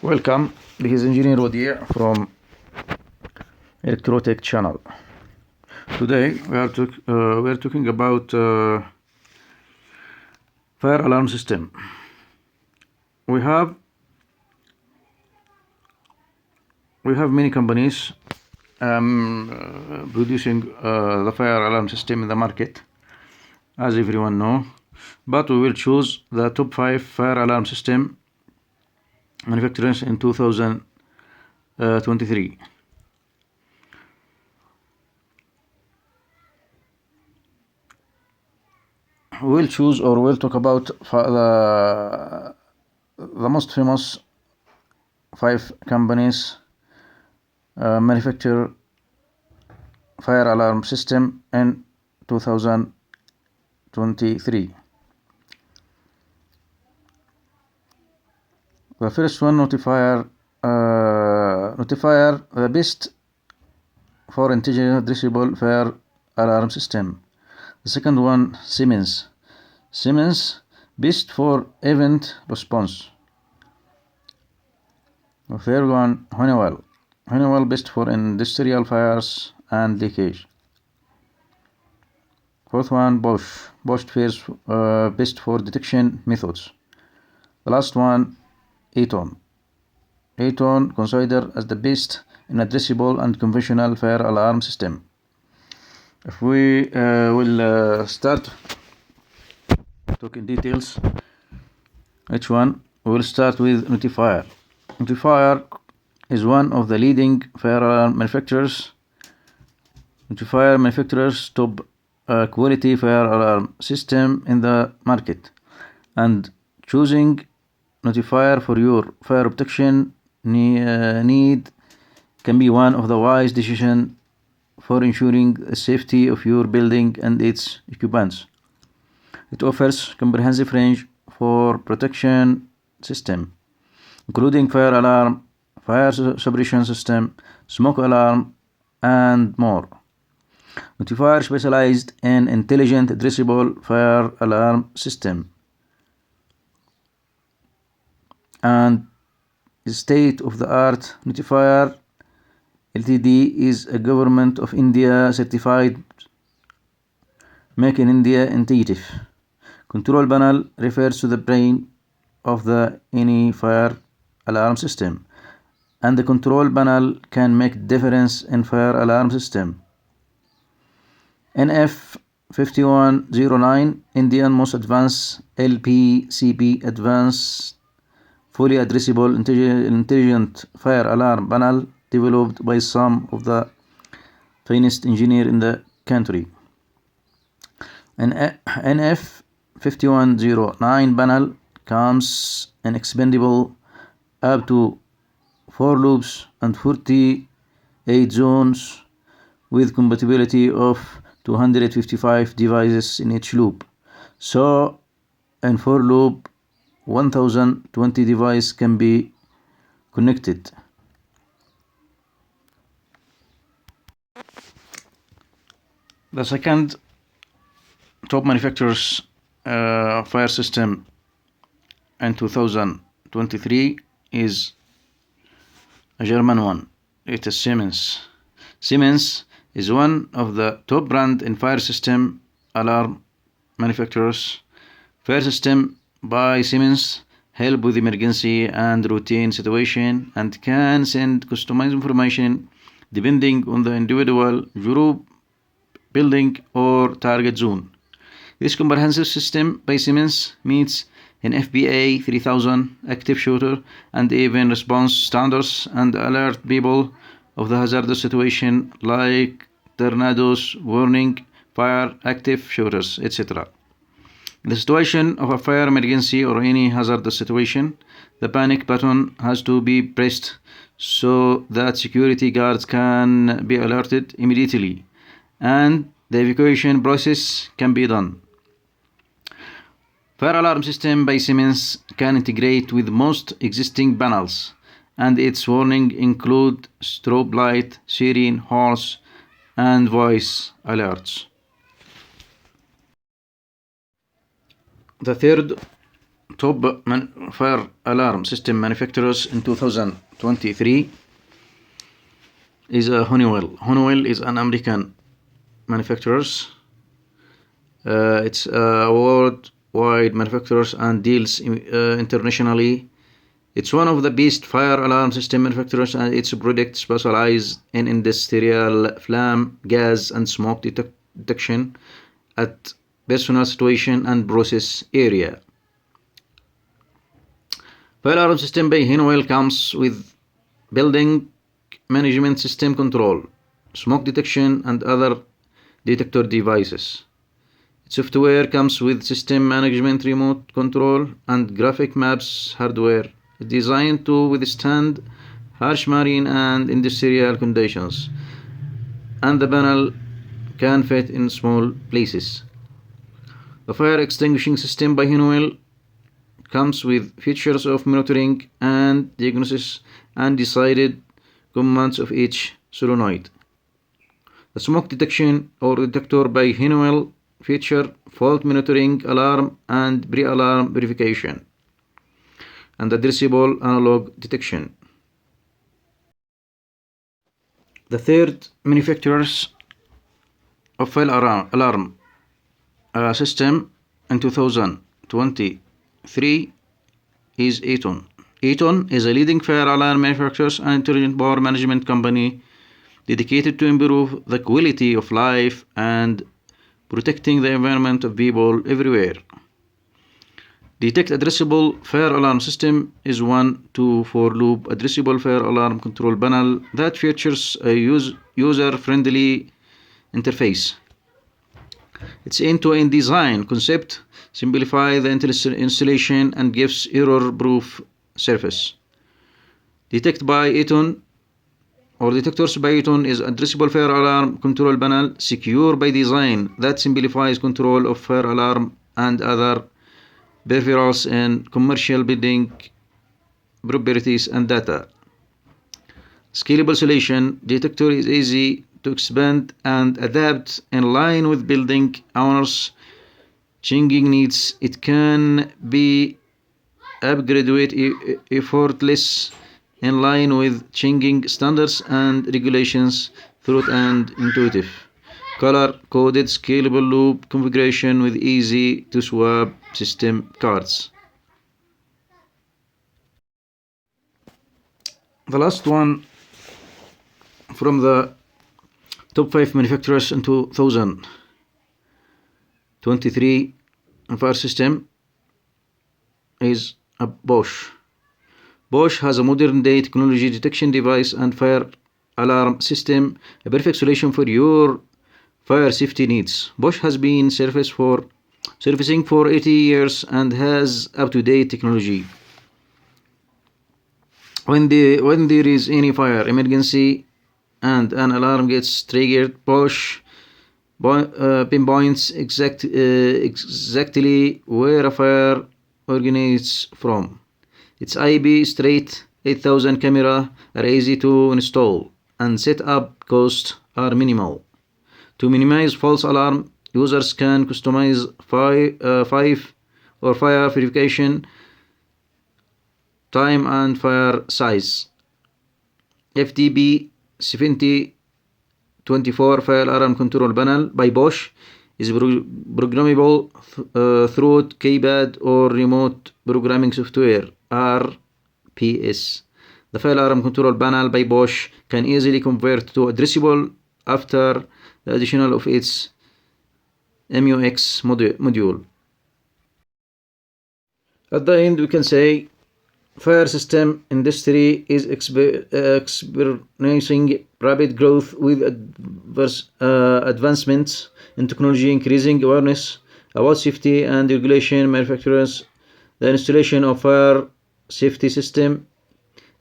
Welcome, this is Engineer Wadi from Electrotech channel. Today we are talking about fire alarm system. We have many companies producing the fire alarm system in the market, as everyone know. But we will choose the top 5 fire alarm system manufacturers in 2023. We'll choose or we'll talk about the most famous 5 companies manufacture fire alarm system in 2023. The first one, Notifier, the best for intelligent addressable fire alarm system. The second one, Siemens, best for event response. The third one, Honeywell, best for industrial fires and leakage. Fourth one, Bosch fares best for detection methods. The last one, Eaton considered as the best in addressable and conventional fire alarm system. If we will start talking details, each one, we will start with Notifier. Notifier is one of the leading fire alarm manufacturers. Notifier manufacturers top quality fire alarm system in the market, and choosing Notifier for your fire protection need can be one of the wise decisions for ensuring the safety of your building and its occupants. It offers comprehensive range for protection system, including fire alarm, fire suppression system, smoke alarm, and more. Notifier specialized in intelligent addressable fire alarm system and state-of-the-art. Notifier Ltd is a Government of India certified Make in India initiative. Control panel refers to the brain of any fire alarm system, and the control panel can make difference in fire alarm system. NF5109 Indian most advanced LPCP advanced fully addressable intelligent fire alarm panel developed by some of the finest engineers in the country. An NF5109 panel comes in expandable up to 4 loops and 48 zones with compatibility of 255 devices in each loop. So in 4 loop 1020 devices can be connected. The second top manufacturer's fire system in 2023 is a German one. It is Siemens. Siemens is one of the top brand in fire system alarm manufacturers. Fire system by Siemens help with emergency and routine situation and can send customized information depending on the individual group, building, or target zone. This comprehensive system by Siemens meets an FBA 3000 active shooter and even response standards and alert people of the hazardous situation like tornadoes, warning, fire, active shooters, etc. In the situation of a fire emergency or any hazardous situation, the panic button has to be pressed so that security guards can be alerted immediately and the evacuation process can be done. Fire alarm system by Siemens can integrate with most existing panels, and its warning include strobe light, siren, horse, and voice alerts. The third top fire alarm system manufacturers in 2023 is Honeywell. Honeywell is an American manufacturer. It's worldwide manufacturers and deals internationally. It's one of the best fire alarm system manufacturers, and its products specialize in industrial flame, gas, and smoke detection at personal situation and process area. Fire alarm system by Honeywell comes with building management system control, smoke detection, and other detector devices. Its software comes with system management remote control and graphic maps hardware designed to withstand harsh marine and industrial conditions, and the panel can fit in small places. The fire extinguishing system by Honeywell comes with features of monitoring and diagnosis and decided commands of each solenoid. The smoke detection or detector by Honeywell feature fault monitoring, alarm and pre-alarm verification, and addressable analog detection. The third manufacturers of fire alarm system in 2023 is Eaton. Eaton is a leading fire alarm manufacturer and intelligent power management company dedicated to improve the quality of life and protecting the environment of people everywhere. Detect addressable fire alarm system is one 2-4-loop addressable fire alarm control panel that features a user-friendly interface. Its end-to-end design concept simplifies the installation and gives error-proof service. Detectors by Eaton is addressable fire alarm control panel, secure by design that simplifies control of fire alarm and other peripherals in commercial building properties and data. Scalable solution detector is easy to expand and adapt in line with building owners' changing needs. It can be upgraded effortless in line with changing standards and regulations through and intuitive color-coded scalable loop configuration with easy to swap system cards. The last one from the top 5 manufacturers in 2023 fire system is Bosch. Bosch has a modern day technology detection device and fire alarm system, a perfect solution for your fire safety needs. Bosch has been servicing for 80 years and has up-to-date technology. When there is any fire emergency and an alarm gets triggered, Bosch pinpoints exactly where a fire originates from. Its IP straight 8000 camera are easy to install and set up costs are minimal. To minimize false alarm, users can customize fire verification time and fire size. FTP 7024 fire alarm control panel by Bosch is programmable through keypad or remote programming software RPS. The fire alarm control panel by Bosch can easily convert to addressable after the addition of its MUX module. At the end, we can say fire system industry is experiencing rapid growth with advancements in technology, increasing awareness about safety and regulation. Manufacturers, the installation of fire safety system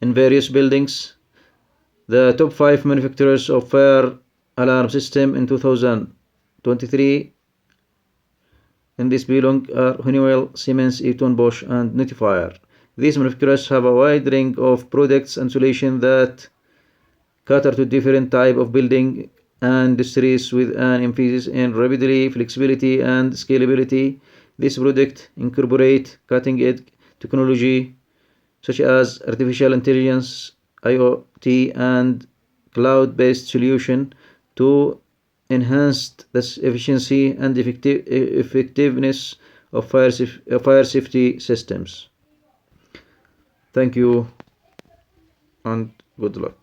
in various buildings. The top 5 manufacturers of fire alarm system in 2023 in this belong are Honeywell, Siemens, Eaton, Bosch, and Notifier. These manufacturers have a wide range of products and solutions that cater to different types of building and industries with an emphasis in rapidity, flexibility, and scalability. This product incorporate cutting-edge technology such as artificial intelligence, IoT, and cloud-based solution to enhance the efficiency and effectiveness of fire safety systems. Thank you and good luck.